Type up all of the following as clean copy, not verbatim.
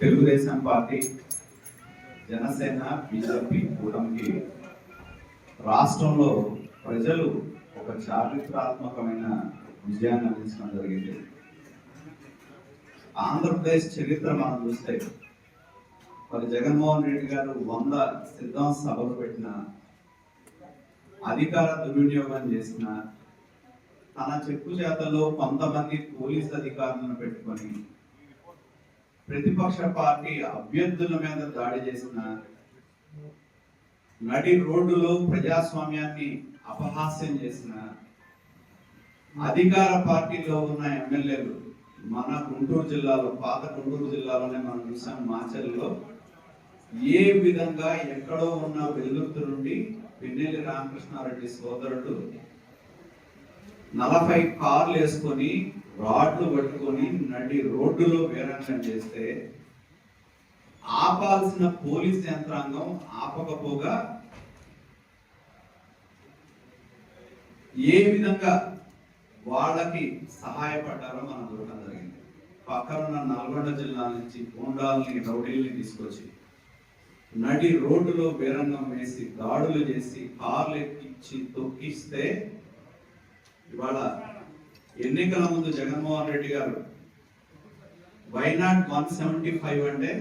Telugu Desam party, Janasena, BJP కూటమికి రాష్ట్రంలో ప్రజలు ఒక చారిత్రాత్మకమైన విజయాన్ని అందించడం జరిగింది. ఆంధ్రప్రదేశ్ చరిత్ర మనం చూస్తే మరి జగన్మోహన్ రెడ్డి గారు 100 సిద్ధం సభలు పెట్టిన, అధికార దుర్వినియోగం చేసిన, తన చెప్పు చేతల్లో కొంతమంది పోలీసు అధికారులను పెట్టుకొని ప్రతిపక్ష పార్టీ అభ్యర్థుల మీద దాడి చేసిన, నడి రోడ్డులో ప్రజాస్వామ్యాన్ని అపహాస్యం చేసిన, అధికార పార్టీలో ఉన్న ఎమ్మెల్యేలు మన గుంటూరు జిల్లాలో, పాత గుంటూరు జిల్లాలోనే మనం చూసాం, మాచర్లలో ఏ విధంగా ఎక్కడో ఉన్న వెల్లుర్తి నుండి పిన్నెల్లి రామకృష్ణారెడ్డి సోదరుడు 40 కార్లు వేసుకొని రాడ్లు పట్టుకొని నడి రోడ్డులో వీరంగం చేస్తే ఆపాల్సిన పోలీస్ యంత్రాంగం ఆపకపోగా ఏ విధంగా వాళ్ళకి సహాయపడ్డారో మనం చూడటం జరిగింది. పక్కనున్న నల్గొండ జిల్లా నుంచి గూండాల్ని, రౌడీల్ని తీసుకొచ్చి నడి రోడ్డులో వీరంగం వేసి దాడులు చేసి కార్లు ఎక్కించి తొక్కిస్తే, ఇవాళ ఎన్నికల ముందు జగన్మోహన్ రెడ్డి గారు వైనాట్ 175 అంటే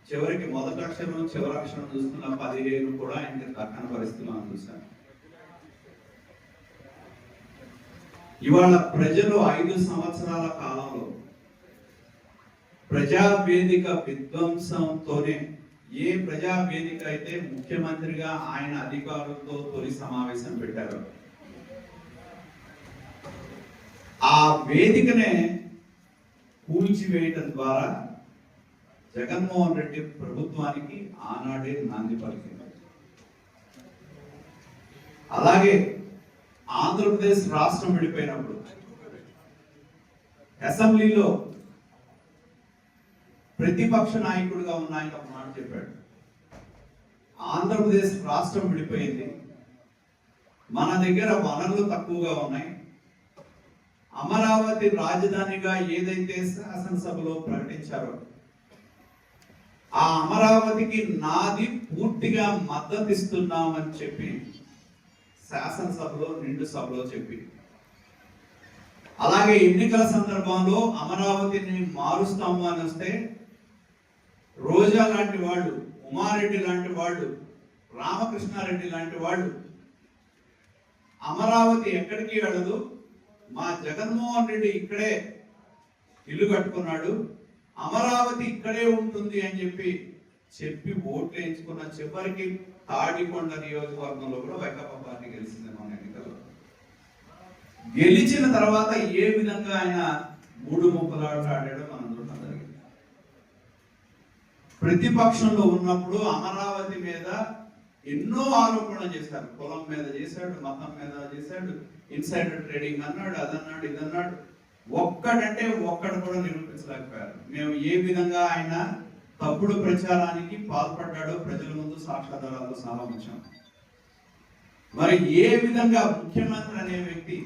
చివరికి మొదటి అక్షరం చివరి అక్షరం చూస్తున్న 15 కూడా ఆయనకి దక్కని పరిస్థితులు మనం చూసాం. ఇవాళ ప్రజలు 5 సంవత్సరాల కాలంలో ప్రజావేదిక విధ్వంసంతోనే, ఏ ప్రజావేదిక అయితే ముఖ్యమంత్రిగా ఆయన అధికారులతో తొలి సమావేశం పెట్టారో ఆ వేదికనే కూల్చివేయటం ద్వారా జగన్మోహన్ రెడ్డి ప్రభుత్వానికి ఆనాడే నాంది పలికింది. అలాగే ఆంధ్రప్రదేశ్ రాష్ట్రం విడిపోయినప్పుడు అసెంబ్లీలో ప్రతిపక్ష నాయకుడిగా ఉన్న ఆయన ఒక మాట చెప్పాడు, ఆంధ్రప్రదేశ్ రాష్ట్రం విడిపోయింది, మన దగ్గర వనరులు తక్కువగా ఉన్నాయి, అమరావతి రాజధానిగా ఏదైతే శాసనసభలో ప్రకటించారో ఆ అమరావతికి నాది పూర్తిగా మద్దతు ఇస్తున్నామని చెప్పి శాసనసభలో, నిండు సభలో చెప్పి, అలాగే ఎన్నికల సందర్భంలో అమరావతిని మారుస్తాము అని వస్తే రోజా లాంటి వాళ్ళు, ఉమారెడ్డి లాంటి వాళ్ళు, రామకృష్ణారెడ్డి లాంటి వాళ్ళు అమరావతి ఎక్కడికి వెళ్ళదు, మా జగన్మోహన్ రెడ్డి ఇక్కడే ఇల్లు కట్టుకున్నాడు, అమరావతి ఇక్కడే ఉంటుంది అని చెప్పి ఓట్లు వేయించుకున్న చివరికి తాడికొండ నియోజకవర్గంలో కూడా వైకాపా పార్టీ గెలిచింది. మన ఎన్నికల్లో గెలిచిన తర్వాత ఏ విధంగా ఆయన 3 ముక్కలాట ఆడాడో మనం చూడటం జరిగింది. ప్రతిపక్షంలో ఉన్నప్పుడు అమరావతి మీద ఎన్నో ఆరోపణలు చేశారు, కులం మీద చేశాడు, మతం మీద చేశాడు, ఇన్సైడర్ ట్రేడింగ్ అన్నాడు, అదన్నాడు, ఇదన్నాడు. ఒక్కడంటే ఒక్కడు కూడా నిరూపించలేకపోయారు. మేము ఏ విధంగా ఆయన తప్పుడు ప్రచారానికి పాల్పడ్డాడో ప్రజల ముందు సాక్ష్యాధారాలతో సహా ఉంచాం. మరి ఏ విధంగా ముఖ్యమంత్రి అనే వ్యక్తి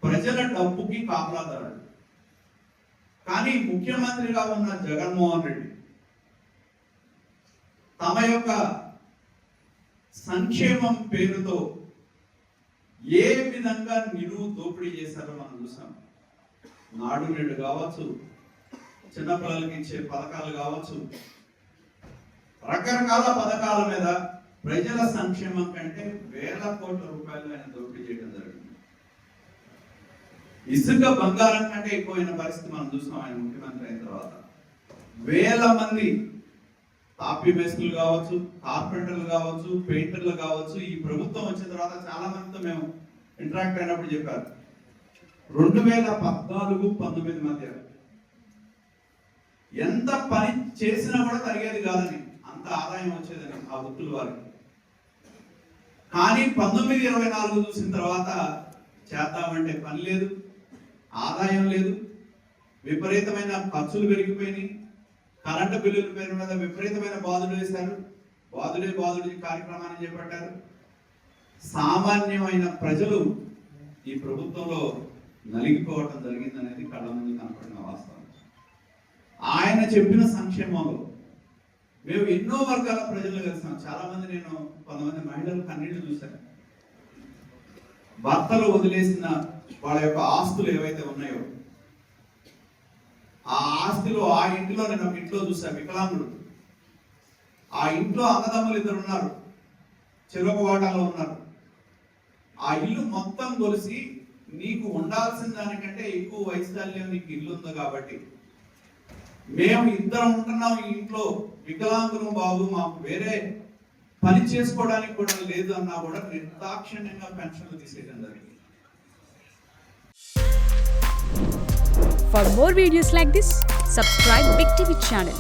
ప్రజల డబ్బుకి కాపలాదారుడు, కానీ ముఖ్యమంత్రిగా ఉన్న జగన్మోహన్ రెడ్డి తమ యొక్క సంక్షేమం పేరుతో ఏ విధంగా నిలువు దోపిడీ చేశారో మనం చూసాం. నాడు నేడు కావచ్చు, చిన్నపిల్లలకి ఇచ్చే పథకాలు కావచ్చు, రకరకాల పథకాల మీద ప్రజల సంక్షేమం కంటే వేల కోట్ల రూపాయలు ఆయన దోపిడీ చేయడం జరిగింది. ఇసుక బంగారం కంటే ఎక్కువైన పరిస్థితి మనం చూసాం ఆయన ముఖ్యమంత్రి అయిన తర్వాత. వేల మంది తాపీ మేస్త్రులు కావచ్చు, కార్పెంటర్లు కావచ్చు, పెయింటర్లు కావచ్చు, ఈ ప్రభుత్వం వచ్చిన తర్వాత చాలా మందితో మేము ఇంటరాక్ట్ అయినప్పుడు చెప్పారు, 2014-19 మధ్య ఎంత పని చేసినా కూడా తరిగేది కాదని, అంత ఆదాయం వచ్చేదని ఆ వృత్తుల వారికి. కానీ 19-24 చూసిన తర్వాత చేద్దామంటే పని లేదు, ఆదాయం లేదు, విపరీతమైన ఖర్చులు పెరిగిపోయినాయి, కరెంటు బిల్లుల పేరు మీద విపరీతమైన బాధలు వేశారు, బాధుడే బాధుడి కార్యక్రమాన్ని చేపట్టారు. సామాన్యమైన ప్రజలు ఈ ప్రభుత్వంలో నలిగిపోవటం జరిగిందనేది కళ్ళ ముందు కనపడిన వాస్తవం. ఆయన ఆయన చెప్పిన సంక్షేమంలో మేము ఎన్నో వర్గాల ప్రజలు కలిసాం. చాలా మంది, నేను కొంతమంది మహిళలు కన్నీళ్లు చూశాను. భర్తలు వదిలేసిన వాళ్ళ యొక్క ఆస్తులు ఏవైతే ఉన్నాయో, ఆ ఆస్తిలో ఆ ఇంటిలో, నేను ఒక ఇంట్లో చూశాను, వికలాంగుడు. ఆ ఇంట్లో అన్నదమ్ములు 2 ఉన్నారు, చెరొక వాటాలో ఉన్నారు. ఆ ఇల్లు మొత్తం కొలిసి, నీకు ఉండాల్సిన దానికంటే ఎక్కువ వైశాల్యం నీకు ఇల్లు ఉంది కాబట్టి మేము 2 ఉంటున్నాం ఈ ఇంట్లో, వికలాంగులు బాబు, మాకు వేరే పని చేసుకోవడానికి కూడా లేదు అన్నా కూడా నిర్దాక్షిణ్యంగా పెన్షన్లు తీసేయడం జరిగింది. For more videos like this, subscribe Big TV channel.